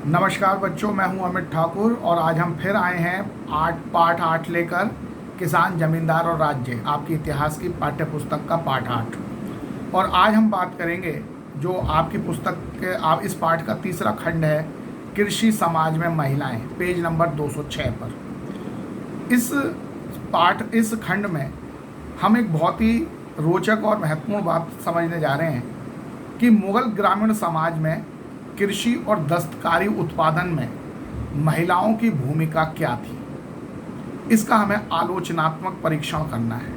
नमस्कार बच्चों, मैं हूं अमित ठाकुर और आज हम फिर आए हैं पाठ 8 लेकर। किसान, जमींदार और राज्य, आपकी इतिहास की पाठ्य पुस्तक का पाठ 8। और आज हम बात करेंगे जो आपकी पुस्तक के आप इस पाठ का तीसरा खंड है, कृषि समाज में महिलाएं, पेज नंबर 206 पर। इस खंड में हम एक बहुत ही रोचक और महत्वपूर्ण बात समझने जा रहे हैं कि मुगल ग्रामीण समाज में कृषि और दस्तकारी उत्पादन में महिलाओं की भूमिका क्या थी। इसका हमें आलोचनात्मक परीक्षण करना है,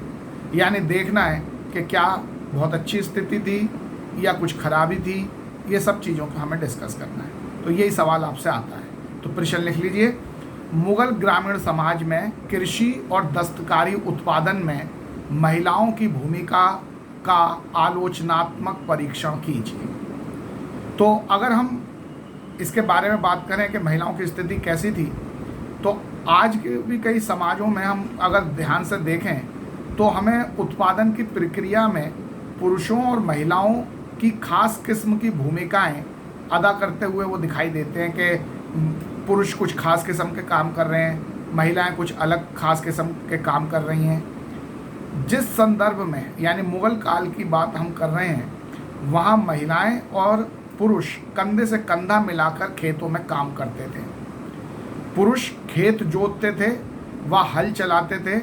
यानी देखना है कि क्या बहुत अच्छी स्थिति थी या कुछ खराबी थी। ये सब चीज़ों का हमें डिस्कस करना है। तो यही सवाल आपसे आता है, तो प्रश्न लिख लीजिए। मुगल ग्रामीण समाज में कृषि और दस्तकारी उत्पादन में महिलाओं की भूमिका का आलोचनात्मक परीक्षण कीजिए। तो अगर हम इसके बारे में बात करें कि महिलाओं की स्थिति कैसी थी, तो आज के भी कई समाजों में हम अगर ध्यान से देखें तो हमें उत्पादन की प्रक्रिया में पुरुषों और महिलाओं की खास किस्म की भूमिकाएं अदा करते हुए वो दिखाई देते हैं कि पुरुष कुछ खास किस्म के काम कर रहे हैं, महिलाएं कुछ अलग खास किस्म के काम कर रही हैं। जिस संदर्भ में यानी मुगल काल की बात हम कर रहे हैं, वहाँ महिलाएं और पुरुष कंधे से कंधा मिलाकर खेतों में काम करते थे। पुरुष खेत जोतते थे, वह हल चलाते थे,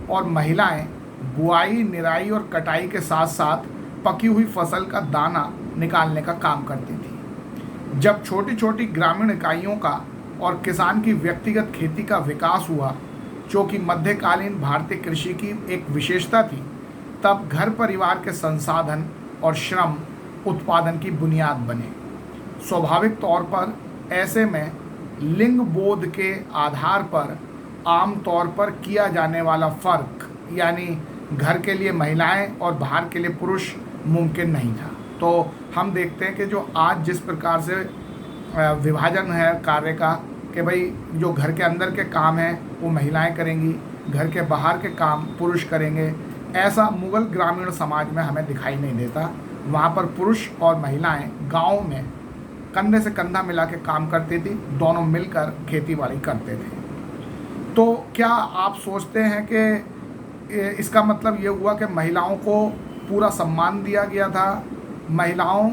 और महिलाएं बुआई, निराई और कटाई के साथ साथ पकी हुई फसल का दाना निकालने का काम करती थी। जब छोटी छोटी ग्रामीण इकाइयों का और किसान की व्यक्तिगत खेती का विकास हुआ, जो कि मध्यकालीन भारतीय कृषि की एक विशेषता थी, तब घर परिवार के संसाधन और श्रम उत्पादन की बुनियाद बने। स्वाभाविक तौर पर ऐसे में लिंग बोध के आधार पर आम तौर पर किया जाने वाला फर्क, यानी घर के लिए महिलाएं और बाहर के लिए पुरुष, मुमकिन नहीं था। तो हम देखते हैं कि जो आज जिस प्रकार से विभाजन है कार्य का, कि भाई जो घर के अंदर के काम हैं वो महिलाएं करेंगी, घर के बाहर के काम पुरुष करेंगे, ऐसा मुगल ग्रामीण समाज में हमें दिखाई नहीं देता। वहाँ पर पुरुष और महिलाएं गांव में कंधे से कंधा मिला के काम करती थी, दोनों मिलकर खेती बाड़ी करते थे। तो क्या आप सोचते हैं कि इसका मतलब ये हुआ कि महिलाओं को पूरा सम्मान दिया गया था, महिलाओं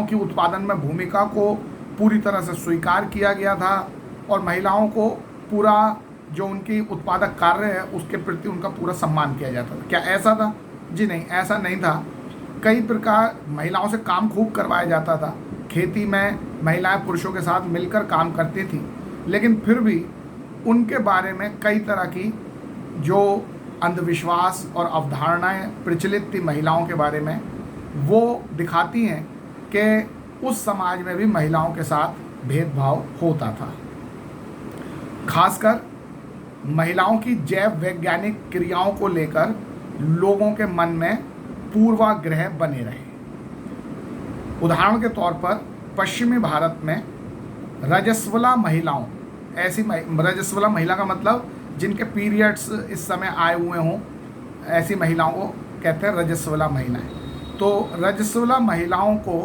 की उत्पादन में भूमिका को पूरी तरह से स्वीकार किया गया था, और महिलाओं को पूरा जो उनकी उत्पादक कार्य है उसके प्रति उनका पूरा सम्मान किया जाता था? क्या ऐसा था? जी नहीं, ऐसा नहीं था। कई प्रकार महिलाओं से काम खूब करवाया जाता था। खेती में महिलाएं पुरुषों के साथ मिलकर काम करती थी, लेकिन फिर भी उनके बारे में कई तरह की जो अंधविश्वास और अवधारणाएं प्रचलित थी महिलाओं के बारे में, वो दिखाती हैं कि उस समाज में भी महिलाओं के साथ भेदभाव होता था। खासकर महिलाओं की जैव वैज्ञानिक क्रियाओं को लेकर लोगों के मन में पूर्वाग्रह बने रहे। उदाहरण के तौर पर पश्चिमी भारत में रजस्वला महिलाओं, रजस्वला महिला का मतलब जिनके पीरियड्स इस समय आए हुए हों, ऐसी महिलाओं को कहते हैं रजस्वला महिलाएं। तो रजस्वला महिलाओं को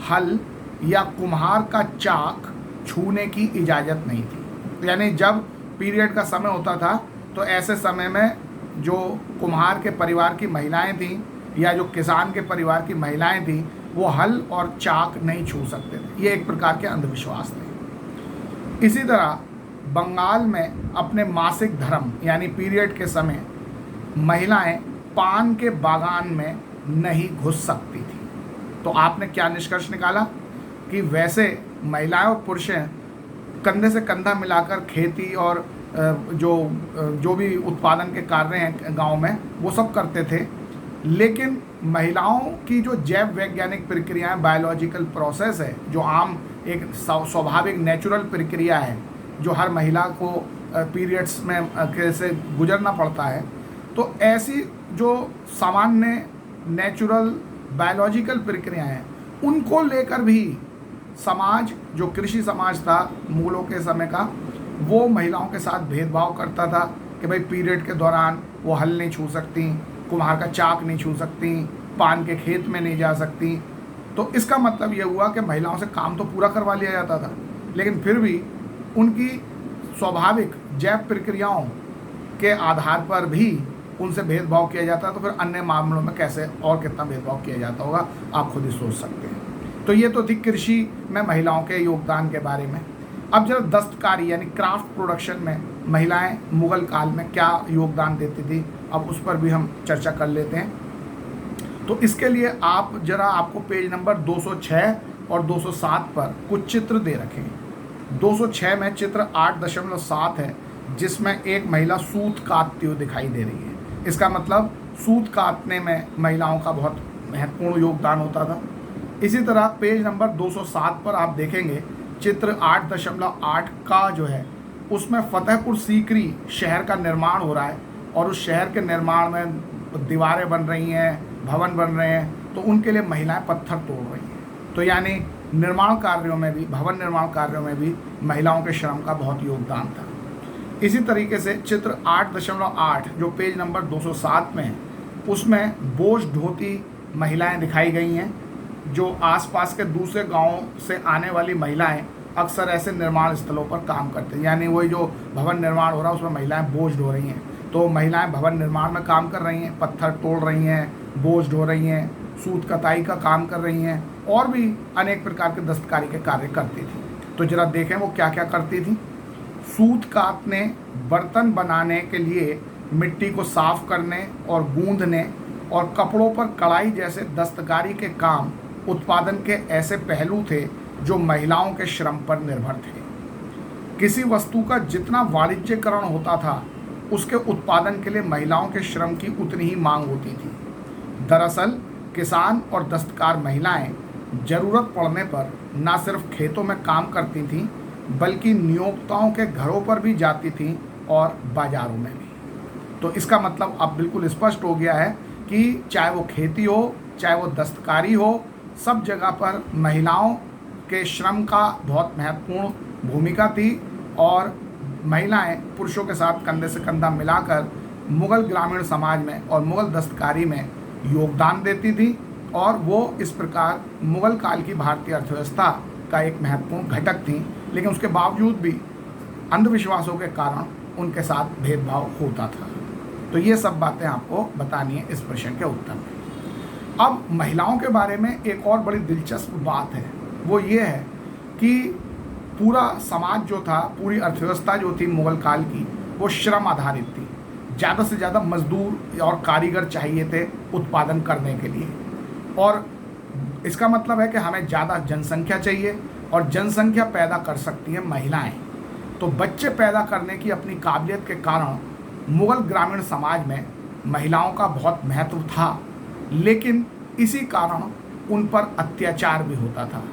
हल या कुम्हार का चाक छूने की इजाज़त नहीं थी। यानी जब पीरियड का समय होता था तो ऐसे समय में जो कुम्हार के परिवार की महिलाएं थीं या जो किसान के परिवार की महिलाएं थीं, वो हल और चाक नहीं छू सकते थे। ये एक प्रकार के अंधविश्वास थे। इसी तरह बंगाल में अपने मासिक धर्म यानी पीरियड के समय महिलाएं पान के बागान में नहीं घुस सकती थी। तो आपने क्या निष्कर्ष निकाला कि वैसे महिलाएं और पुरुष कंधे से कंधा मिलाकर खेती और जो भी उत्पादन के कार्य हैं गांव में, वो सब करते थे। लेकिन महिलाओं की जो जैव वैज्ञानिक प्रक्रियाएं, बायोलॉजिकल प्रोसेस है, जो आम एक स्वाभाविक नेचुरल प्रक्रिया है, जो हर महिला को पीरियड्स में कैसे गुजरना पड़ता है, तो ऐसी जो सामान्य नेचुरल बायोलॉजिकल प्रक्रियाएं हैं, उनको लेकर भी समाज, जो कृषि समाज था मुगलों के समय का, वो महिलाओं के साथ भेदभाव करता था कि भाई पीरियड के दौरान वो हल नहीं छू सकती, कुम्हार का चाक नहीं छू सकती, पान के खेत में नहीं जा सकती। तो इसका मतलब ये हुआ कि महिलाओं से काम तो पूरा करवा लिया जाता था, लेकिन फिर भी उनकी स्वाभाविक जैव प्रक्रियाओं के आधार पर भी उनसे भेदभाव किया जाता है। तो फिर अन्य मामलों में कैसे और कितना भेदभाव किया जाता होगा, आप खुद ही सोच सकते हैं। तो ये तो थी कृषि में महिलाओं के योगदान के बारे में। अब जरा दस्तकारी यानी क्राफ्ट प्रोडक्शन में महिलाएं मुगल काल में क्या योगदान देती थी, अब उस पर भी हम चर्चा कर लेते हैं। तो इसके लिए आपको पेज नंबर 206 और 207 पर कुछ चित्र दे रखे हैं। 206 में चित्र 8.7 है, जिसमें एक महिला सूत काटती हुई दिखाई दे रही है। इसका मतलब सूत काटने में महिलाओं का बहुत महत्वपूर्ण योगदान होता था। इसी तरह पेज नंबर 207 पर आप देखेंगे चित्र 8.8 का जो है उसमें फतेहपुर सीकरी शहर का निर्माण हो रहा है, और उस शहर के निर्माण में दीवारें बन रही हैं, भवन बन रहे हैं, तो उनके लिए महिलाएं पत्थर तोड़ रही हैं। तो यानी निर्माण कार्यों में भी, भवन निर्माण कार्यों में भी महिलाओं के श्रम का बहुत योगदान था। इसी तरीके से चित्र 8.8 जो पेज नंबर 207 में है, उसमें बोझ ढोती महिलाएं दिखाई गई हैं, जो आसपास के दूसरे गांवों से आने वाली महिलाएं अक्सर ऐसे निर्माण स्थलों पर काम करते हैं। यानी वही जो भवन निर्माण हो रहा है उसमें महिलाएं बोझ ढो रही हैं, तो महिलाएं भवन निर्माण में काम कर रही हैं, पत्थर तोड़ रही हैं, बोझ ढो रही हैं, सूत कताई का काम कर रही हैं, और भी अनेक प्रकार के दस्तकारी के कार्य करती थी। तो जरा देखें वो क्या क्या करती थी। सूत काटने, बर्तन बनाने के लिए मिट्टी को साफ करने और गूंदने, और कपड़ों पर कढ़ाई जैसे दस्तकारी के काम उत्पादन के ऐसे पहलू थे जो महिलाओं के श्रम पर निर्भर थे। किसी वस्तु का जितना वाणिज्यकरण होता था, उसके उत्पादन के लिए महिलाओं के श्रम की उतनी ही मांग होती थी। दरअसल किसान और दस्तकार महिलाएं जरूरत पड़ने पर न सिर्फ खेतों में काम करती थीं, बल्कि नियोक्ताओं के घरों पर भी जाती थीं और बाजारों में भी। तो इसका मतलब अब बिल्कुल स्पष्ट हो गया है कि चाहे वो खेती हो, चाहे वो दस्तकारी हो, सब जगह पर महिलाओं के श्रम का बहुत महत्वपूर्ण भूमिका थी, और महिलाएं पुरुषों के साथ कंधे से कंधा मिलाकर मुगल ग्रामीण समाज में और मुगल दस्तकारी में योगदान देती थी, और वो इस प्रकार मुगल काल की भारतीय अर्थव्यवस्था का एक महत्वपूर्ण घटक थी। लेकिन उसके बावजूद भी अंधविश्वासों के कारण उनके साथ भेदभाव होता था। तो ये सब बातें आपको बतानी है इस प्रश्न के उत्तर में। अब महिलाओं के बारे में एक और बड़ी दिलचस्प बात है, वो ये है कि पूरा समाज जो था, पूरी अर्थव्यवस्था जो थी मुगल काल की, वो श्रम आधारित थी। ज़्यादा से ज़्यादा मजदूर और कारीगर चाहिए थे उत्पादन करने के लिए, और इसका मतलब है कि हमें ज़्यादा जनसंख्या चाहिए, और जनसंख्या पैदा कर सकती है महिलाएं। तो बच्चे पैदा करने की अपनी काबिलियत के कारण मुगल ग्रामीण समाज में महिलाओं का बहुत महत्व था, लेकिन इसी कारण उन पर अत्याचार भी होता था।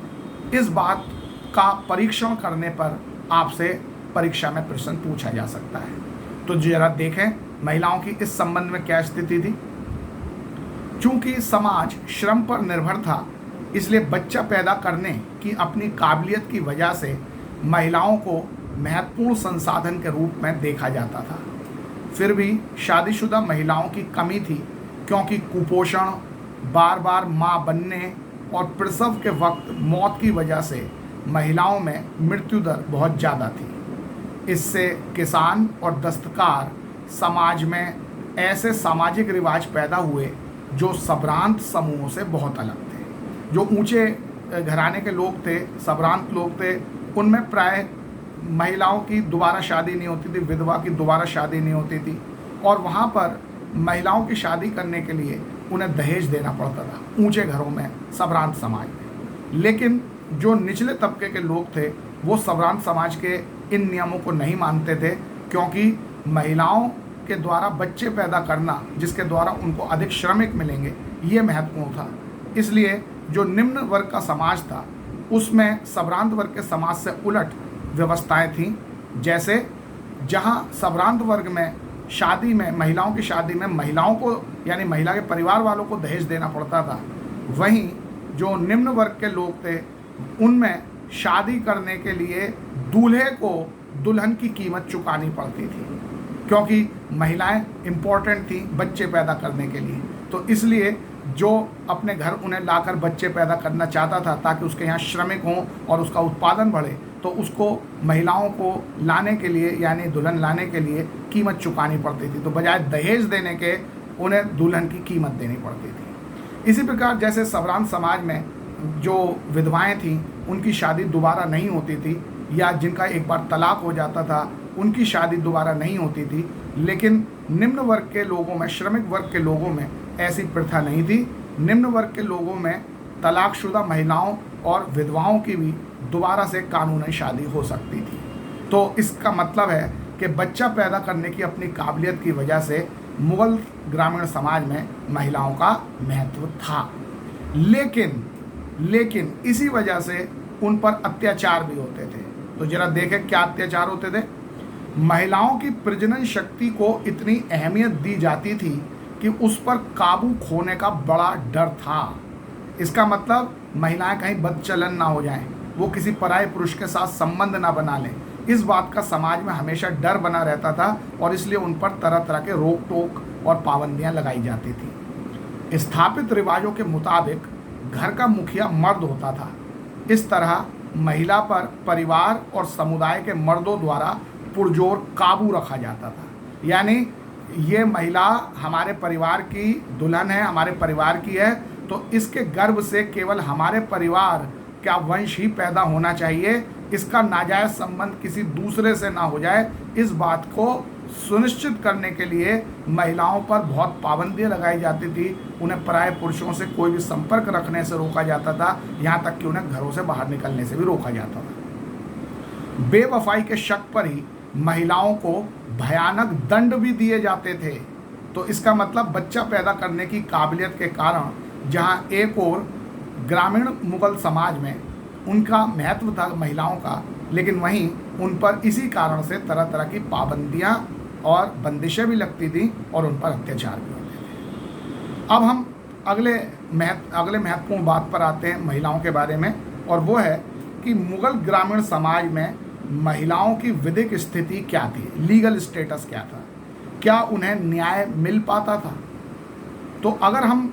इस बात का परीक्षण करने पर आपसे परीक्षा में प्रश्न पूछा जा सकता है। तो जरा देखें महिलाओं की इस संबंध में क्या स्थिति थी। चूंकि समाज श्रम पर निर्भर था, इसलिए बच्चा पैदा करने की अपनी काबिलियत की वजह से महिलाओं को महत्वपूर्ण संसाधन के रूप में देखा जाता था। फिर भी शादीशुदा महिलाओं की कमी थी, क्योंकि कुपोषण, बार बार मां बनने और प्रसव के वक्त मौत की वजह से महिलाओं में मृत्यु दर बहुत ज़्यादा थी। इससे किसान और दस्तकार समाज में ऐसे सामाजिक रिवाज पैदा हुए जो संभ्रांत समूहों से बहुत अलग थे। जो ऊंचे घराने के लोग थे, संभ्रांत लोग थे, उनमें प्राय महिलाओं की दोबारा शादी नहीं होती थी, विधवा की दोबारा शादी नहीं होती थी, और वहाँ पर महिलाओं की शादी करने के लिए उन्हें दहेज देना पड़ता था ऊंचे घरों में, संभ्रांत समाज में। लेकिन जो निचले तबके के लोग थे वो संभ्रांत समाज के इन नियमों को नहीं मानते थे, क्योंकि महिलाओं के द्वारा बच्चे पैदा करना, जिसके द्वारा उनको अधिक श्रमिक मिलेंगे, ये महत्वपूर्ण था। इसलिए जो निम्न वर्ग का समाज था उसमें संभ्रांत वर्ग के समाज से उलट व्यवस्थाएं थीं। जैसे जहां संभ्रांत वर्ग में शादी में, महिलाओं की शादी में महिलाओं को यानी महिला के परिवार वालों को दहेज देना पड़ता था, वहीं जो निम्न वर्ग के लोग थे उनमें शादी करने के लिए दूल्हे को दुल्हन की कीमत चुकानी पड़ती थी, क्योंकि महिलाएं इम्पोर्टेंट थी बच्चे पैदा करने के लिए। तो इसलिए जो अपने घर उन्हें लाकर बच्चे पैदा करना चाहता था ताकि उसके यहाँ श्रमिक हों और उसका उत्पादन बढ़े, तो उसको महिलाओं को लाने के लिए यानी दुल्हन लाने के लिए कीमत चुकानी पड़ती थी। तो बजाय दहेज देने के उन्हें दुल्हन की कीमत देनी पड़ती थी। इसी प्रकार जैसे सवरान समाज में जो विधवाएं थीं उनकी शादी दोबारा नहीं होती थी, या जिनका एक बार तलाक हो जाता था उनकी शादी दोबारा नहीं होती थी, लेकिन निम्न वर्ग के लोगों में, श्रमिक वर्ग के लोगों में ऐसी प्रथा नहीं थी। निम्न वर्ग के लोगों में तलाकशुदा महिलाओं और विधवाओं की भी दोबारा से कानूनी शादी हो सकती थी। तो इसका मतलब है कि बच्चा पैदा करने की अपनी काबिलियत की वजह से मुगल ग्रामीण समाज में महिलाओं का महत्व था, लेकिन इसी वजह से उन पर अत्याचार भी होते थे। तो जरा देखें क्या अत्याचार होते थे। महिलाओं की प्रजनन शक्ति को इतनी अहमियत दी जाती थी कि उस पर काबू खोने का बड़ा डर था। इसका मतलब महिलाएं कहीं बदचलन ना हो जाएं, वो किसी पराये पुरुष के साथ संबंध ना बना लें, इस बात का समाज में हमेशा डर बना रहता था और इसलिए उन पर तरह तरह के रोक टोक और पाबंदियां लगाई जाती थी। स्थापित रिवाजों के मुताबिक घर का मुखिया मर्द होता था। इस तरह महिला पर परिवार और समुदाय के मर्दों द्वारा पुरजोर काबू रखा जाता था। यानी ये महिला हमारे परिवार की दुल्हन है, हमारे परिवार की है, तो इसके गर्भ से केवल हमारे परिवार का वंश ही पैदा होना चाहिए, इसका नाजायज़ संबंध किसी दूसरे से ना हो जाए। इस बात को सुनिश्चित करने के लिए महिलाओं पर बहुत पाबंदियां लगाई जाती थी। उन्हें पराये पुरुषों से कोई भी संपर्क रखने से रोका जाता था, यहाँ तक कि उन्हें घरों से बाहर निकलने से भी रोका जाता था। बेवफाई के शक पर ही महिलाओं को भयानक दंड भी दिए जाते थे। तो इसका मतलब बच्चा पैदा करने की काबिलियत के कारण जहाँ एक और ग्रामीण मुगल समाज में उनका महत्व था महिलाओं का, लेकिन वहीं उन पर इसी कारण से तरह तरह की पाबंदियां और बंदिशें भी लगती थी और उन पर अत्याचार भी होते थे। अब हम अगले महत्वपूर्ण बात पर आते हैं महिलाओं के बारे में, और वो है कि मुगल ग्रामीण समाज में महिलाओं की विधिक स्थिति क्या थी, लीगल स्टेटस क्या था, क्या उन्हें न्याय मिल पाता था। तो अगर हम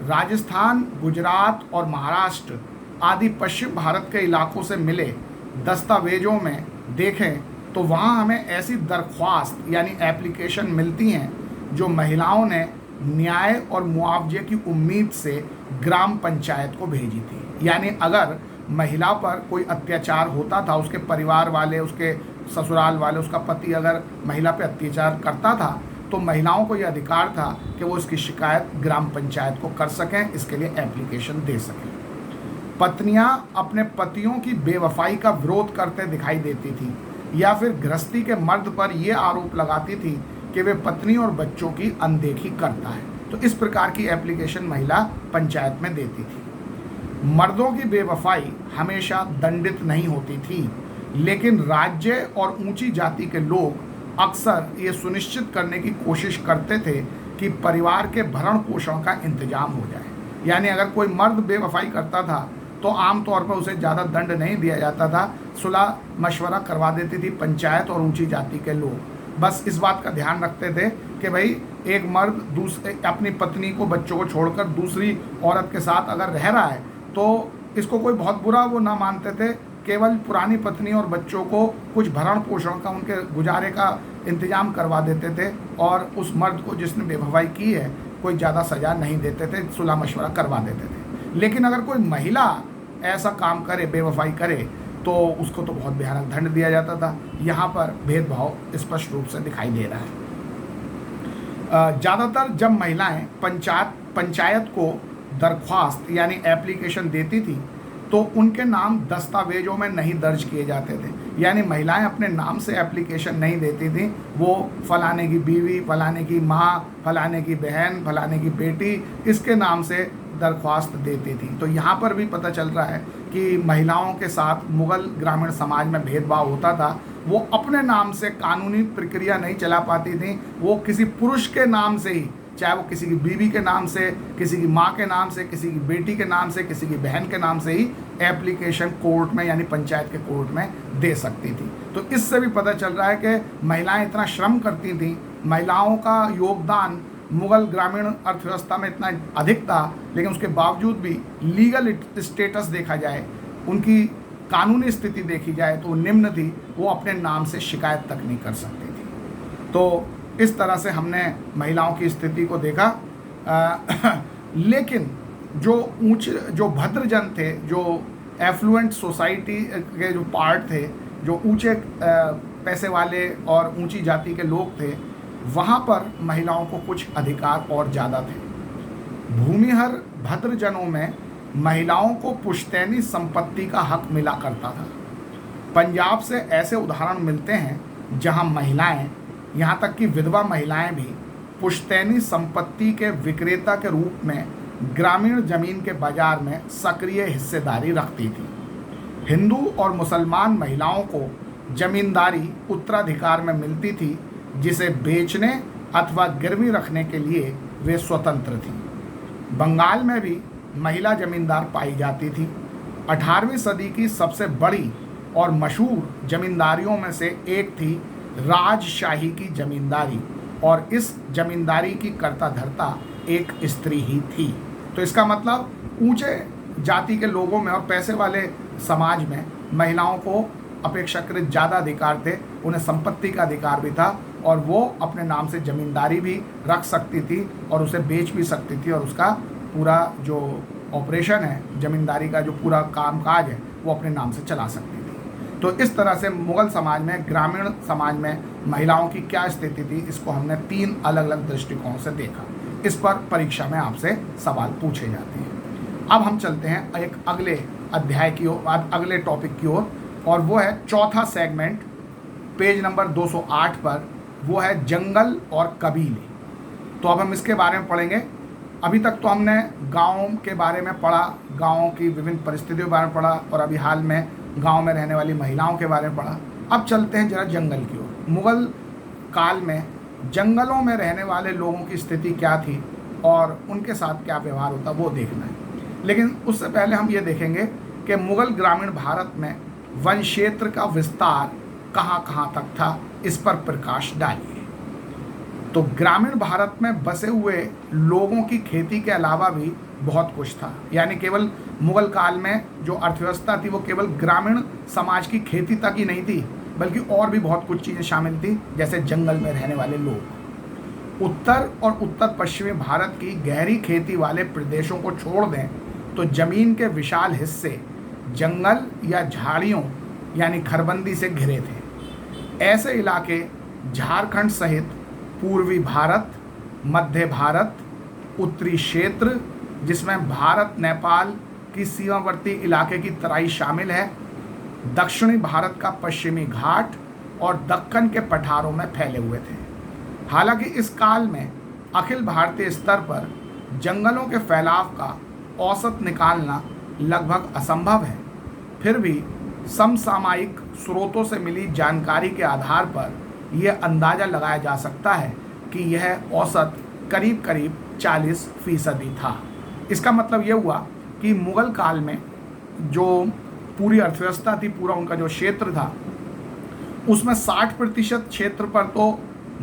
राजस्थान, गुजरात और महाराष्ट्र आदि पश्चिम भारत के इलाकों से मिले दस्तावेजों में देखें तो वहाँ हमें ऐसी दरख्वास्त यानी एप्लीकेशन मिलती हैं जो महिलाओं ने न्याय और मुआवजे की उम्मीद से ग्राम पंचायत को भेजी थी। यानी अगर महिला पर कोई अत्याचार होता था, उसके परिवार वाले, उसके ससुराल वाले, उसका पति अगर महिला पे अत्याचार करता था, तो महिलाओं को यह अधिकार था कि वो इसकी शिकायत ग्राम पंचायत को कर सकें, इसके लिए एप्लीकेशन दे सकें। पत्नियां अपने पतियों की बेवफाई का विरोध करते दिखाई देती थी या फिर गृहस्थी के मर्द पर यह आरोप लगाती थी कि वे पत्नी और बच्चों की अनदेखी करता है। तो इस प्रकार की एप्लीकेशन महिला पंचायत में देती थी। मर्दों की बेवफाई हमेशा दंडित नहीं होती थी, लेकिन राज्य और ऊंची जाति के लोग अक्सर ये सुनिश्चित करने की कोशिश करते थे कि परिवार के भरण पोषण का इंतजाम हो जाए। यानी अगर कोई मर्द बेवफाई करता था तो आमतौर पर उसे ज़्यादा दंड नहीं दिया जाता था, सुलह मशवरा करवा देती थी पंचायत और ऊंची जाति के लोग। बस इस बात का ध्यान रखते थे कि भाई एक मर्द अपनी पत्नी को, बच्चों को छोड़कर दूसरी औरत के साथ अगर रह रहा है तो इसको कोई बहुत बुरा वो ना मानते थे। केवल पुरानी पत्नी और बच्चों को कुछ भरण पोषण का, उनके गुजारे का इंतजाम करवा देते थे और उस मर्द को जिसने बेवफाई की है कोई ज़्यादा सज़ा नहीं देते थे, सुलह मशवरा करवा देते थे। लेकिन अगर कोई महिला ऐसा काम करे, बेवफाई करे, तो उसको तो बहुत भयानक दंड दिया जाता था। यहाँ पर भेदभाव स्पष्ट रूप से दिखाई दे रहा है। ज़्यादातर जब महिलाएं पंचायत को दरख्वास्त यानी एप्लीकेशन देती थी तो उनके नाम दस्तावेजों में नहीं दर्ज किए जाते थे। यानी महिलाएं अपने नाम से एप्लीकेशन नहीं देती थी, वो फलाने की बीवी, फलाने की माँ, फलाने की बहन, फलाने की बेटी, इसके नाम से दरख्वास्त देती थी। तो यहाँ पर भी पता चल रहा है कि महिलाओं के साथ मुगल ग्रामीण समाज में भेदभाव होता था। वो अपने नाम से कानूनी प्रक्रिया नहीं चला पाती थी, वो किसी पुरुष के नाम से ही, चाहे वो किसी की बीवी के नाम से, किसी की माँ के नाम से, किसी की बेटी के नाम से, किसी की बहन के नाम से ही एप्लीकेशन कोर्ट में यानी पंचायत के कोर्ट में दे सकती थी। तो इससे भी पता चल रहा है कि महिलाएं इतना श्रम करती थीं, महिलाओं का योगदान मुगल ग्रामीण अर्थव्यवस्था में इतना अधिक था, लेकिन उसके बावजूद भी लीगल स्टेटस देखा जाए, उनकी कानूनी स्थिति देखी जाए तो निम्न थी। वो अपने नाम से शिकायत तक नहीं कर सकती थी। तो इस तरह से हमने महिलाओं की स्थिति को देखा। लेकिन जो भद्रजन थे, जो एफ्लुएंट सोसाइटी के जो पार्ट थे, जो ऊंचे पैसे वाले और ऊंची जाति के लोग थे, वहाँ पर महिलाओं को कुछ अधिकार और ज़्यादा थे। भूमिहर भद्रजनों में महिलाओं को पुश्तैनी संपत्ति का हक मिला करता था। पंजाब से ऐसे उदाहरण मिलते हैं जहाँ महिलाएं, यहाँ तक कि विधवा महिलाएं भी पुश्तैनी संपत्ति के विक्रेता के रूप में ग्रामीण जमीन के बाजार में सक्रिय हिस्सेदारी रखती थी। हिंदू और मुसलमान महिलाओं को जमींदारी उत्तराधिकार में मिलती थी, जिसे बेचने अथवा गिरवी रखने के लिए वे स्वतंत्र थीं। बंगाल में भी महिला जमींदार पाई जाती थी। 18वीं सदी की सबसे बड़ी और मशहूर जमींदारियों में से एक थी राजशाही की जमींदारी, और इस जमींदारी की कर्ता धर्ता एक स्त्री ही थी। तो इसका मतलब ऊंचे जाति के लोगों में और पैसे वाले समाज में महिलाओं को अपेक्षाकृत ज़्यादा अधिकार थे। उन्हें संपत्ति का अधिकार भी था और वो अपने नाम से जमींदारी भी रख सकती थी और उसे बेच भी सकती थी, और उसका पूरा जो ऑपरेशन है, जमींदारी का जो पूरा कामकाज है, वो अपने नाम से चला सकती थी। तो इस तरह से मुगल समाज में, ग्रामीण समाज में महिलाओं की क्या स्थिति थी, इसको हमने 3 अलग अलग दृष्टिकोणों से देखा। इस पर परीक्षा में आपसे सवाल पूछे जाते हैं। अब हम चलते हैं एक अगले अध्याय की ओर, अगले टॉपिक की ओर, और वो है चौथा सेगमेंट, पेज नंबर 208 पर। वो है जंगल और कबीले। तो अब हम इसके बारे में पढ़ेंगे। अभी तक तो हमने गाँव के बारे में पढ़ा, गाँव की विभिन्न परिस्थितियों के बारे में पढ़ा, और अभी हाल में गाँव में रहने वाली महिलाओं के बारे में पढ़ा। अब चलते हैं जरा जंगल की ओर। मुगल काल में जंगलों में रहने वाले लोगों की स्थिति क्या थी और उनके साथ क्या व्यवहार होता, वो देखना है। लेकिन उससे पहले हम ये देखेंगे कि मुगल ग्रामीण भारत में वन क्षेत्र का विस्तार कहाँ कहाँ तक था, इस पर प्रकाश डालिए। तो ग्रामीण भारत में बसे हुए लोगों की खेती के अलावा भी बहुत कुछ था। यानी केवल मुगल काल में जो अर्थव्यवस्था थी वो केवल ग्रामीण समाज की खेती तक ही नहीं थी, बल्कि और भी बहुत कुछ चीज़ें शामिल थी, जैसे जंगल में रहने वाले लोग। उत्तर और उत्तर पश्चिमी भारत की गहरी खेती वाले प्रदेशों को छोड़ दें तो जमीन के विशाल हिस्से जंगल या झाड़ियों यानी खरबंदी से घिरे थे। ऐसे इलाके झारखंड सहित पूर्वी भारत, मध्य भारत, उत्तरी क्षेत्र जिसमें भारत नेपाल की सीमावर्ती इलाके की तराई शामिल है, दक्षिणी भारत का पश्चिमी घाट और दक्कन के पठारों में फैले हुए थे। हालांकि इस काल में अखिल भारतीय स्तर पर जंगलों के फैलाव का औसत निकालना लगभग असंभव है। फिर भी समसामयिक स्रोतों से मिली जानकारी के आधार पर यह अंदाज़ा लगाया जा सकता है कि यह औसत करीब करीब 40% था। इसका मतलब यह हुआ कि मुगल काल में जो पूरी अर्थव्यवस्था थी, पूरा उनका जो क्षेत्र था, उसमें 60% क्षेत्र पर तो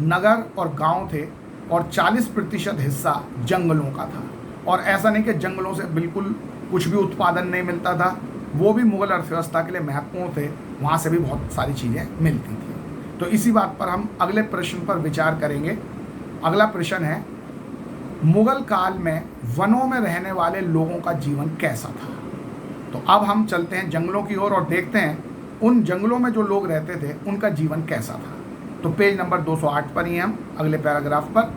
नगर और गांव थे और 40% हिस्सा जंगलों का था। और ऐसा नहीं कि जंगलों से बिल्कुल कुछ भी उत्पादन नहीं मिलता था, वो भी मुगल अर्थव्यवस्था के लिए महत्वपूर्ण थे, वहाँ से भी बहुत सारी चीज़ें मिलती थी। तो इसी बात पर हम अगले प्रश्न पर विचार करेंगे। अगला प्रश्न है, मुगल काल में वनों में रहने वाले लोगों का जीवन कैसा था। तो अब हम चलते हैं जंगलों की ओर और देखते हैं उन जंगलों में जो लोग रहते थे उनका जीवन कैसा था। तो पेज नंबर 208 पर ही हम अगले पैराग्राफ पर,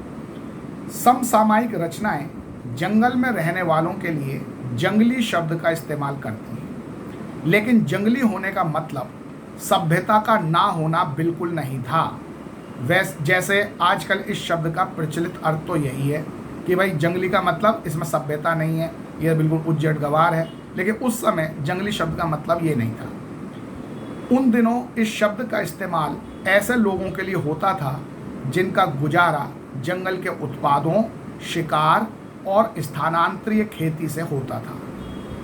समसामयिक रचनाएं जंगल में रहने वालों के लिए जंगली शब्द का इस्तेमाल करती हैं, लेकिन जंगली होने का मतलब सभ्यता का ना होना बिल्कुल नहीं था। जैसे आजकल इस शब्द का प्रचलित अर्थ तो यही है कि भाई जंगली का मतलब इसमें सभ्यता नहीं है, यह बिल्कुल उज्जड़ गवार है, लेकिन उस समय जंगली शब्द का मतलब ये नहीं था। उन दिनों इस शब्द का इस्तेमाल ऐसे लोगों के लिए होता था जिनका गुजारा जंगल के उत्पादों, शिकार और स्थानांतरीय खेती से होता था।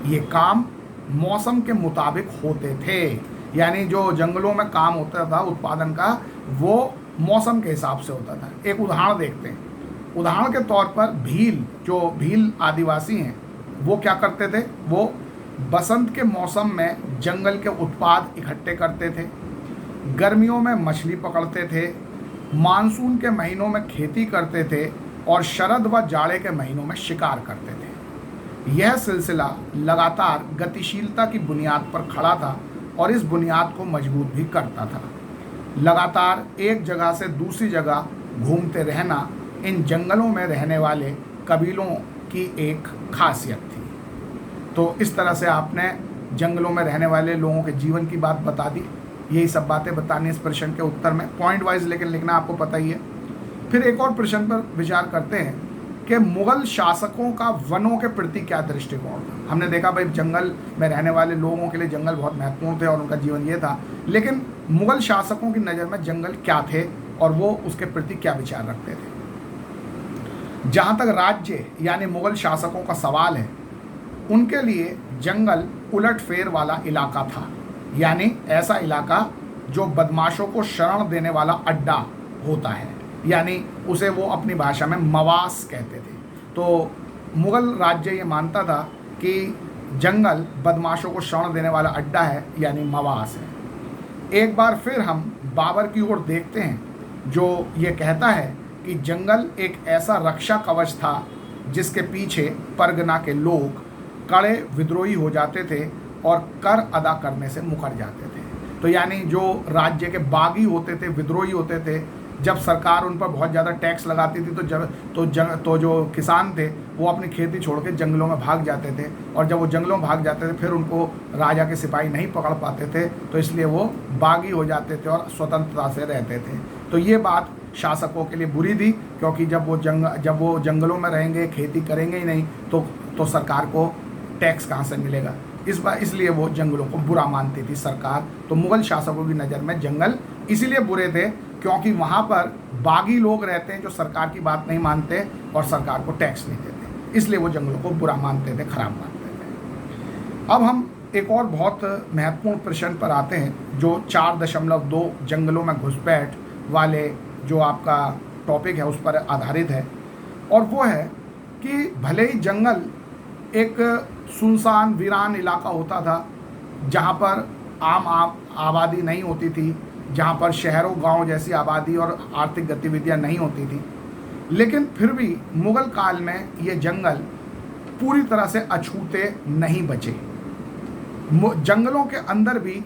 ये काम मौसम के मुताबिक होते थे, यानी जो जंगलों में काम होता था उत्पादन का, वो मौसम के हिसाब से होता था। एक उदाहरण देखते हैं। उदाहरण के तौर पर भील, जो भील आदिवासी हैं, वो क्या करते थे, वो बसंत के मौसम में जंगल के उत्पाद इकट्ठे करते थे, गर्मियों में मछली पकड़ते थे, मानसून के महीनों में खेती करते थे और शरद व जाड़े के महीनों में शिकार करते थे। यह सिलसिला लगातार गतिशीलता की बुनियाद पर खड़ा था और इस बुनियाद को मजबूत भी करता था। लगातार एक जगह से दूसरी जगह घूमते रहना इन जंगलों में रहने वाले कबीलों की एक खासियत थी। तो इस तरह से आपने जंगलों में रहने वाले लोगों के जीवन की बात बता दी। यही सब बातें बतानी इस प्रश्न के उत्तर में, पॉइंट वाइज लेकिन लिखना आपको पता ही है। फिर एक और प्रश्न पर विचार करते हैं कि मुगल शासकों का वनों के प्रति क्या दृष्टिकोण था। हमने देखा भाई जंगल में रहने वाले लोगों के लिए जंगल बहुत महत्वपूर्ण थे और उनका जीवन ये था, लेकिन मुगल शासकों की नज़र में जंगल क्या थे और वो उसके प्रति क्या विचार रखते थे। जहाँ तक राज्य यानी मुगल शासकों का सवाल है, उनके लिए जंगल उलटफेर वाला इलाका था, यानी ऐसा इलाका जो बदमाशों को शरण देने वाला अड्डा होता है, यानी उसे वो अपनी भाषा में मवास कहते थे। तो मुगल राज्य ये मानता था कि जंगल बदमाशों को शरण देने वाला अड्डा है, यानी मवास है। एक बार फिर हम बाबर की ओर देखते हैं, जो ये कहता है कि जंगल एक ऐसा रक्षा कवच था जिसके पीछे परगना के लोग कड़े विद्रोही हो जाते थे और कर अदा करने से मुकर जाते थे। तो यानी जो राज्य के बागी होते थे, विद्रोही होते थे, जब सरकार उन पर बहुत ज़्यादा टैक्स लगाती थी तो जो किसान थे वो अपनी खेती छोड़ के जंगलों में भाग जाते थे, और जब वो जंगलों में भाग जाते थे फिर उनको राजा के सिपाही नहीं पकड़ पाते थे, तो इसलिए वो बागी हो जाते थे और स्वतंत्रता से रहते थे। तो ये बात शासकों के लिए बुरी थी, क्योंकि जब वो जंगलों में रहेंगे, खेती करेंगे ही नहीं, तो सरकार को टैक्स कहाँ से मिलेगा। इसलिए वो जंगलों को बुरा मानती थी सरकार। तो मुगल शासकों की नज़र में जंगल इसीलिए बुरे थे क्योंकि वहाँ पर बागी लोग रहते हैं जो सरकार की बात नहीं मानते और सरकार को टैक्स नहीं देते, इसलिए वो जंगलों को बुरा मानते थे, खराब मानते थे। अब हम एक और बहुत महत्वपूर्ण प्रश्न पर आते हैं, जो 4.2 जंगलों में घुसपैठ वाले जो आपका टॉपिक है उस पर आधारित है, और वो है कि भले ही जंगल एक सुनसान वीरान इलाका होता था जहाँ पर आम आबादी नहीं होती थी, जहाँ पर शहरों गांव जैसी आबादी और आर्थिक गतिविधियाँ नहीं होती थी, लेकिन फिर भी मुगल काल में ये जंगल पूरी तरह से अछूते नहीं बचे। जंगलों के अंदर भी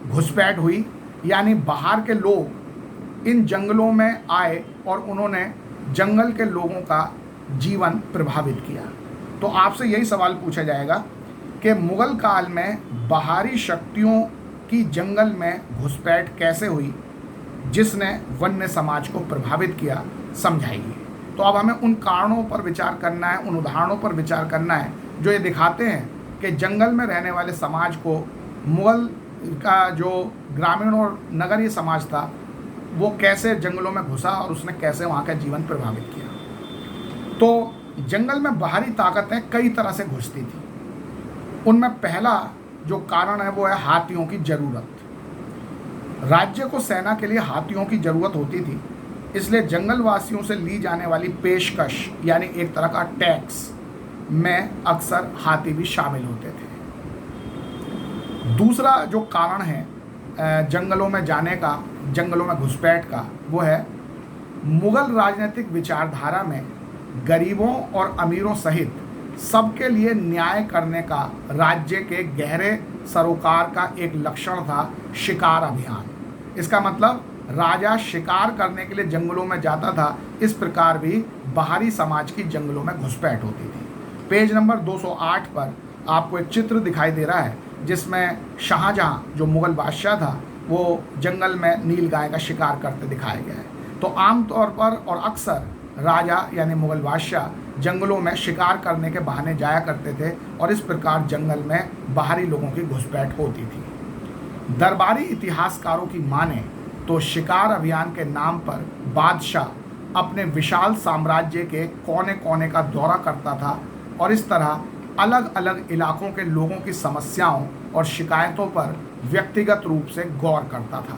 घुसपैठ हुई, यानी बाहर के लोग इन जंगलों में आए और उन्होंने जंगल के लोगों का जीवन प्रभावित किया। तो आपसे यही सवाल पूछा जाएगा कि मुगल काल में बाहरी शक्तियों की जंगल में घुसपैठ कैसे हुई जिसने वन्य समाज को प्रभावित किया, समझाइए। तो अब हमें उन कारणों पर विचार करना है, उन उदाहरणों पर विचार करना है जो ये दिखाते हैं कि जंगल में रहने वाले समाज को मुगल का जो ग्रामीण और नगरीय समाज था वो कैसे जंगलों में घुसा और उसने कैसे वहाँ का जीवन प्रभावित किया। तो जंगल में बाहरी ताकतें कई तरह से घुसती थी। उनमें पहला जो कारण है वो है हाथियों की ज़रूरत। राज्य को सेना के लिए हाथियों की ज़रूरत होती थी, इसलिए जंगल वासियों से ली जाने वाली पेशकश यानी एक तरह का टैक्स में अक्सर हाथी भी शामिल होते थे। दूसरा जो कारण है जंगलों में जाने का, जंगलों में घुसपैठ का, वो है मुगल राजनीतिक विचारधारा में गरीबों और अमीरों सहित सबके लिए न्याय करने का राज्य के गहरे सरोकार का एक लक्षण था शिकार अभियान। इसका मतलब राजा शिकार करने के लिए जंगलों में जाता था, इस प्रकार भी बाहरी समाज की जंगलों में घुसपैठ होती थी। पेज नंबर 208 पर आपको एक चित्र दिखाई दे रहा है जिसमें शाहजहां जो मुगल बादशाह था वो जंगल में नीलगाय का शिकार करते दिखाया गया है। तो आमतौर पर और अक्सर राजा यानी मुगल बादशाह जंगलों में शिकार करने के बहाने जाया करते थे और इस प्रकार जंगल में बाहरी लोगों की घुसपैठ होती थी। दरबारी इतिहासकारों की माने तो शिकार अभियान के नाम पर बादशाह अपने विशाल साम्राज्य के कोने कोने का दौरा करता था और इस तरह अलग अलग इलाकों के लोगों की समस्याओं और शिकायतों पर व्यक्तिगत रूप से गौर करता था।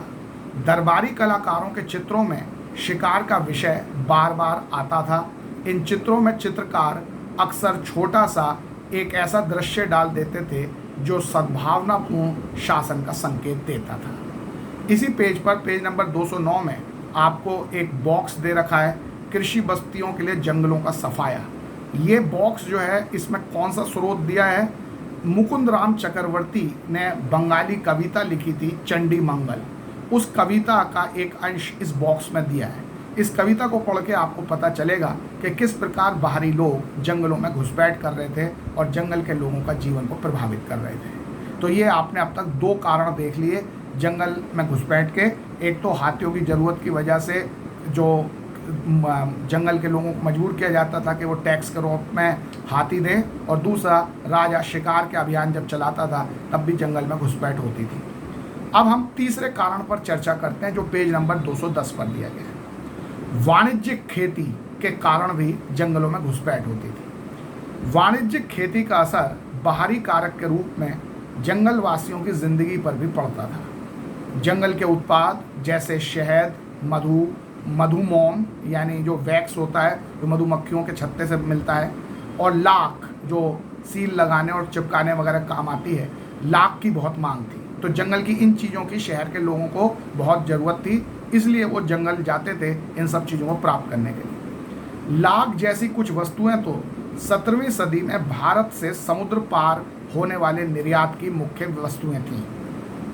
दरबारी कलाकारों के चित्रों में शिकार का विषय बार बार आता था। इन चित्रों में चित्रकार अक्सर छोटा सा एक ऐसा दृश्य डाल देते थे जो सद्भावनापूर्ण शासन का संकेत देता था। इसी पेज पर, पेज नंबर 209 में आपको एक बॉक्स दे रखा है, कृषि बस्तियों के लिए जंगलों का सफाया। ये बॉक्स जो है, इसमें कौन सा स्रोत दिया है? मुकुंद राम चक्रवर्ती ने बंगाली कविता लिखी थी चंडी मंगल, उस कविता का एक अंश इस बॉक्स में दिया है। इस कविता को पढ़ के आपको पता चलेगा कि किस प्रकार बाहरी लोग जंगलों में घुसपैठ कर रहे थे और जंगल के लोगों का जीवन को प्रभावित कर रहे थे। तो ये आपने अब तक दो कारण देख लिए जंगल में घुसपैठ के। एक तो हाथियों की ज़रूरत की वजह से जो जंगल के लोगों को मजबूर किया जाता था कि वो टैक्स के रूप में हाथी दें, और दूसरा राजा शिकार के अभियान जब चलाता था तब भी जंगल में घुसपैठ होती थी। अब हम तीसरे कारण पर चर्चा करते हैं जो पेज नंबर 210 पर दिया गया है। वाणिज्यिक खेती के कारण भी जंगलों में घुसपैठ होती थी। वाणिज्यिक खेती का असर बाहरी कारक के रूप में जंगल वासियों की जिंदगी पर भी पड़ता था। जंगल के उत्पाद जैसे शहद, मधु, मधुमोम यानी जो वैक्स होता है जो मधुमक्खियों के छत्ते से मिलता है, और लाख जो सील लगाने और चिपकाने वगैरह काम आती है, लाख की बहुत मांग थी। तो जंगल की इन चीज़ों की शहर के लोगों को बहुत ज़रूरत थी, इसलिए वो जंगल जाते थे इन सब चीज़ों को प्राप्त करने के लिए। लाख जैसी कुछ वस्तुएं तो 17वीं सदी में भारत से समुद्र पार होने वाले निर्यात की मुख्य वस्तुएं थीं।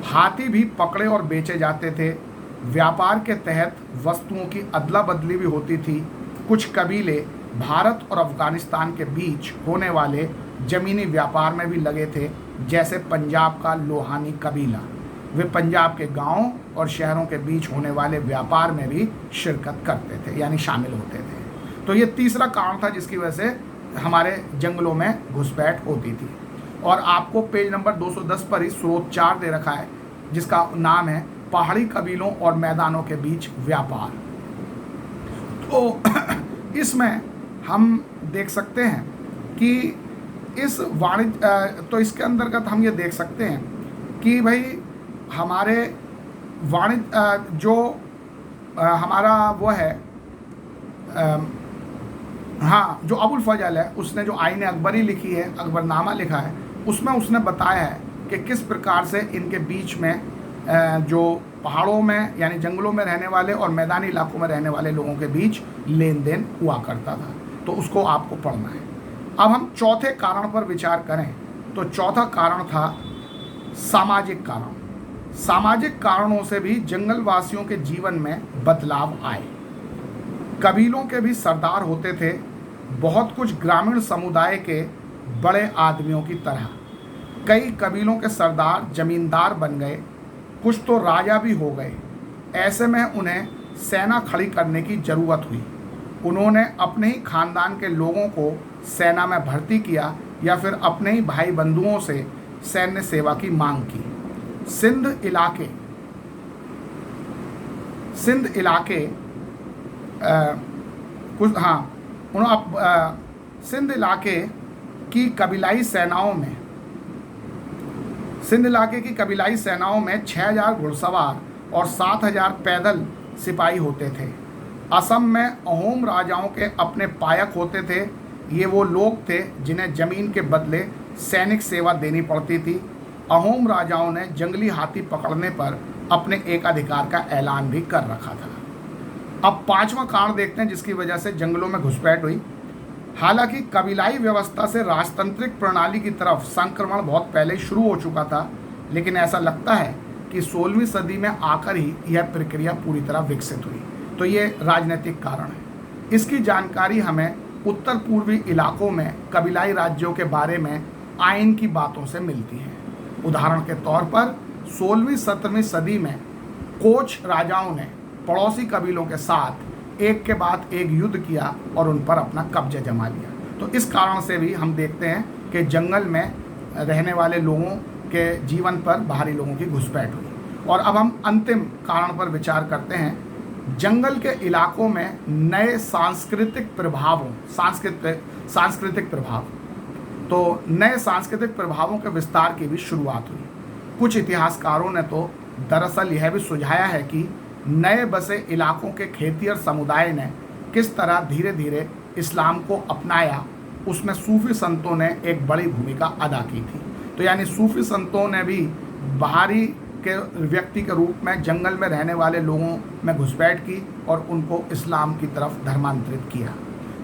हाथी भी पकड़े और बेचे जाते थे। व्यापार के तहत वस्तुओं की अदला बदली भी होती थी। कुछ कबीले भारत और अफगानिस्तान के बीच होने वाले जमीनी व्यापार में भी लगे थे, जैसे पंजाब का लोहानी कबीला। वे पंजाब के गांवों और शहरों के बीच होने वाले व्यापार में भी शिरकत करते थे, यानी शामिल होते थे। तो ये तीसरा कारण था जिसकी वजह से हमारे जंगलों में घुसपैठ होती थी। और आपको पेज नंबर 210 पर ही स्रोत 4 दे रखा है जिसका नाम है पहाड़ी कबीलों और मैदानों के बीच व्यापार। तो इसमें हम देख सकते हैं कि इस वाणिज्य, तो इसके अंतर्गत हम ये देख सकते हैं कि भाई हमारे वाणिज्य जो हमारा वो है, हाँ, जो अबुल फजल है उसने जो आईने अकबरी लिखी है, अकबरनामा लिखा है, उसमें उसने बताया है कि किस प्रकार से इनके बीच में जो पहाड़ों में यानी जंगलों में रहने वाले और मैदानी इलाकों में रहने वाले लोगों के बीच लेन देन हुआ करता था। तो उसको आपको पढ़ना है। अब हम चौथे कारण पर विचार करें तो चौथा कारण था सामाजिक कारण। सामाजिक कारणों से भी जंगल वासियों के जीवन में बदलाव आए। कबीलों के भी सरदार होते थे, बहुत कुछ ग्रामीण समुदाय के बड़े आदमियों की तरह। कई कबीलों के सरदार जमींदार बन गए, कुछ तो राजा भी हो गए। ऐसे में उन्हें सेना खड़ी करने की ज़रूरत हुई। उन्होंने अपने ही खानदान के लोगों को सेना में भर्ती किया या फिर अपने ही भाई बंधुओं से सैन्य सेवा की मांग की। सिंध इलाके की कबीलाई सेनाओं में 6000 घुड़सवार और 7000 पैदल सिपाही होते थे। असम में अहोम राजाओं के अपने पायक होते थे। ये वो लोग थे जिन्हें जमीन के बदले सैनिक सेवा देनी पड़ती थी। अहोम राजाओं ने जंगली हाथी पकड़ने पर अपने एकाधिकार का ऐलान भी कर रखा था। अब पांचवा कारण देखते हैं जिसकी वजह से जंगलों में घुसपैठ हुई। हालांकि कबीलाई व्यवस्था से राजतांत्रिक प्रणाली की तरफ संक्रमण बहुत पहले शुरू हो चुका था, लेकिन ऐसा लगता है कि 16वीं सदी में आकर ही यह प्रक्रिया पूरी तरह विकसित हुई। तो ये राजनीतिक कारण है। इसकी जानकारी हमें उत्तर पूर्वी इलाकों में कबीलाई राज्यों के बारे में आइन की बातों से मिलती है। उदाहरण के तौर पर 16वीं-17वीं सदी में कोच राजाओं ने पड़ोसी कबीलों के साथ एक के बाद एक युद्ध किया और उन पर अपना कब्जा जमा लिया। तो इस कारण से भी हम देखते हैं कि जंगल में रहने वाले लोगों के जीवन पर बाहरी लोगों की घुसपैठ हुई। और अब हम अंतिम कारण पर विचार करते हैं। जंगल के इलाकों में नए सांस्कृतिक प्रभावों के विस्तार की भी शुरुआत हुई। कुछ इतिहासकारों ने तो दरअसल यह भी सुझाया है कि नए बसे इलाकों के खेतिहर समुदाय ने किस तरह धीरे धीरे इस्लाम को अपनाया, उसमें सूफी संतों ने एक बड़ी भूमिका अदा की थी। तो यानी सूफी संतों ने भी बाहरी के व्यक्ति के रूप में जंगल में रहने वाले लोगों में घुसपैठ की और उनको इस्लाम की तरफ धर्मांतरित किया।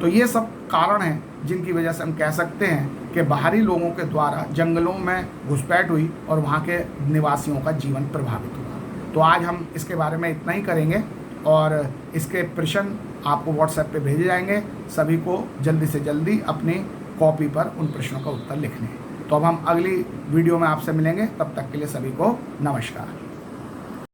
तो ये सब कारण हैं जिनकी वजह से हम कह सकते हैं कि बाहरी लोगों के द्वारा जंगलों में घुसपैठ हुई और वहाँ के निवासियों का जीवन प्रभावित हुआ। तो आज हम इसके बारे में इतना ही करेंगे और इसके प्रश्न आपको व्हाट्सएप पे भेजे जाएंगे। सभी को जल्दी से जल्दी अपनी कॉपी पर उन प्रश्नों का उत्तर लिखने हैं। तो अब हम अगली वीडियो में आपसे मिलेंगे, तब तक के लिए सभी को नमस्कार।